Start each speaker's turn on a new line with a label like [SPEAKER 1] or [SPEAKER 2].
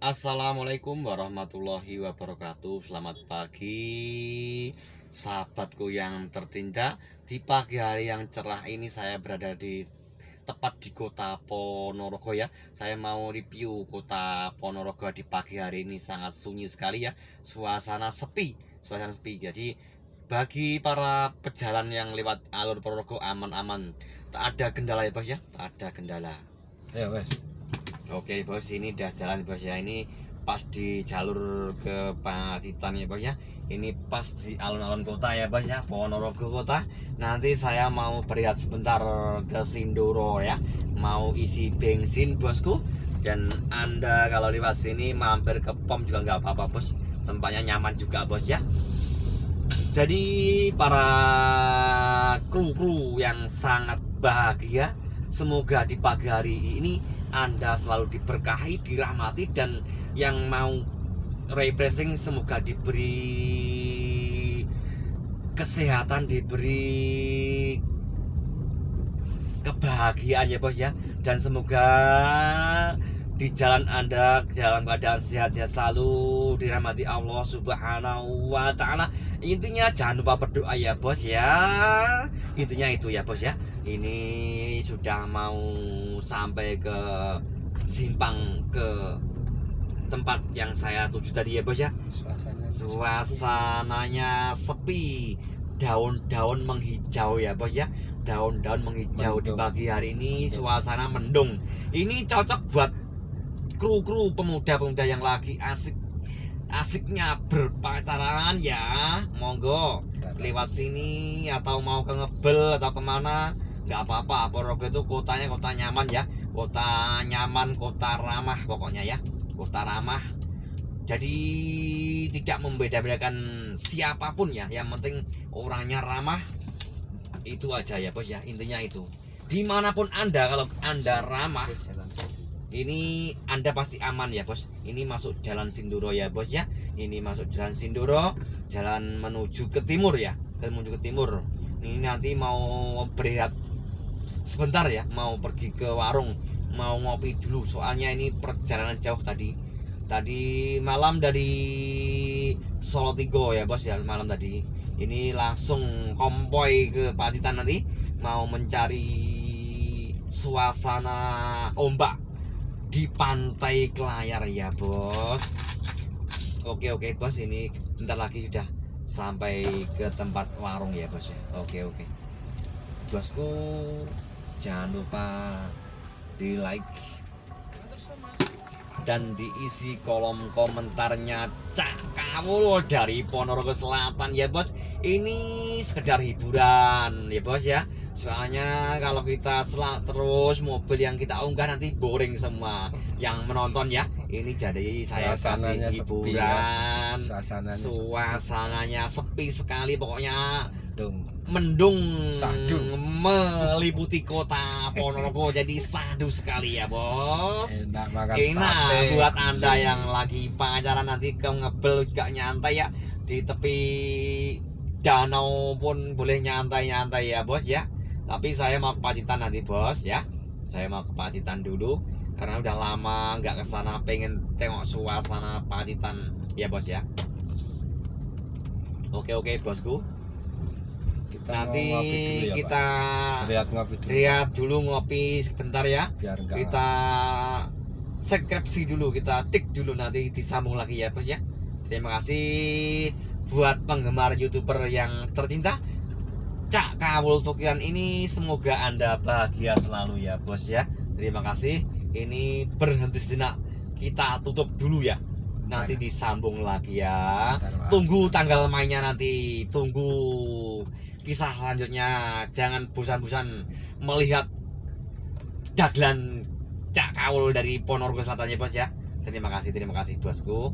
[SPEAKER 1] Assalamualaikum warahmatullahi wabarakatuh. Selamat pagi sahabatku yang tercinta. Di pagi hari yang cerah ini saya berada di tepat di kota Ponorogo ya. Saya mau review kota Ponorogo di pagi hari ini. Sangat sunyi sekali ya. Suasana sepi. Jadi bagi para pejalan yang lewat alur Ponorogo aman-aman. Tak ada kendala ya bos ya. Tak ada kendala.
[SPEAKER 2] Ya wes.
[SPEAKER 1] Oke bos, ini udah jalan bos ya. Ini pas di jalur ke Pacitan ya bos ya. Ini pas di alun-alun kota ya bos ya, Ponorogo kota. Nanti saya mau berlihat sebentar ke Sindoro ya, mau isi bensin bosku. Dan anda kalau lewat sini mampir ke pom juga nggak apa-apa bos, tempatnya nyaman juga bos ya. Jadi para kru-kru yang sangat bahagia, semoga di pagi hari ini Anda selalu diberkahi, dirahmati, dan yang mau refreshing semoga diberi kesehatan, diberi kebahagiaan ya bos ya. Dan semoga di jalan Anda dalam keadaan sehat-sehat selalu, dirahmati Allah Subhanahu wa Ta'ala. Intinya jangan lupa berdoa ya bos ya. Intinya itu ya bos ya. Ini sudah mau sampai ke simpang, ke tempat yang saya tuju tadi ya bos ya. Suasananya sepi, daun-daun menghijau ya bos ya. Daun-daun menghijau di pagi hari ini, suasana mendung. Ini cocok buat kru-kru pemuda-pemuda yang lagi asiknya berpacaran ya. Monggo lewat sini, atau mau ke Ngebel atau kemana, nggak apa-apa. Ponorogo itu kotanya kota nyaman ya, kota nyaman, kota ramah pokoknya ya, kota ramah. Jadi tidak membeda-bedakan siapapun ya, yang penting orangnya ramah, itu aja ya bos ya. Intinya itu, dimanapun anda, kalau anda ramah, ini anda pasti aman ya bos. Ini masuk jalan Sindoro ya bos ya. Ini masuk jalan Sindoro, jalan menuju ke timur ya, menuju ke timur. Ini nanti mau berehat sebentar ya, mau pergi ke warung, mau ngopi dulu. Soalnya ini perjalanan jauh tadi malam dari Solo Tigo ya bos ya, malam tadi. Ini langsung konvoy ke Pacitan, nanti mau mencari suasana ombak di pantai Kelayar ya bos. Oke bos, ini bentar lagi sudah sampai ke tempat warung ya bos ya. Oke bosku, jangan lupa di like dan diisi kolom komentarnya Cak Kawul dari Ponorogo Selatan ya bos. Ini sekedar hiburan ya bos ya. Soalnya kalau kita terus mobil yang kita unggah nanti boring semua yang menonton ya. Ini jadi saya kasih hiburan. Suasananya sepi sekali pokoknya. Mendung meliputi kota Ponorogo, jadi sadu sekali ya bos. Enak buat anda yang lagi pacaran, nanti ke Ngebel juga nyantai ya, di tepi danau pun boleh nyantai-nyantai ya bos ya. Tapi saya mau ke Pacitan nanti bos ya. Saya mau ke Pacitan dulu karena udah lama nggak kesana, pengen tengok suasana Pacitan ya bos ya. Oke bosku. Nanti kita lihat dulu ngopi sebentar ya. Kita skripsi dulu, kita tik dulu, nanti disambung lagi ya bos ya. Terima kasih buat penggemar YouTuber yang tercinta Cak Kawul Tukiran ini, semoga anda bahagia selalu ya bos ya. Terima kasih. Ini berhenti sejenak, kita tutup dulu ya, nanti disambung lagi ya. Tunggu tanggal mainnya nanti, tunggu kisah selanjutnya. Jangan bosan-bosan melihat dagelan Cak Kawul dari Ponorogo Selatan ya bos ya. Terima kasih bosku.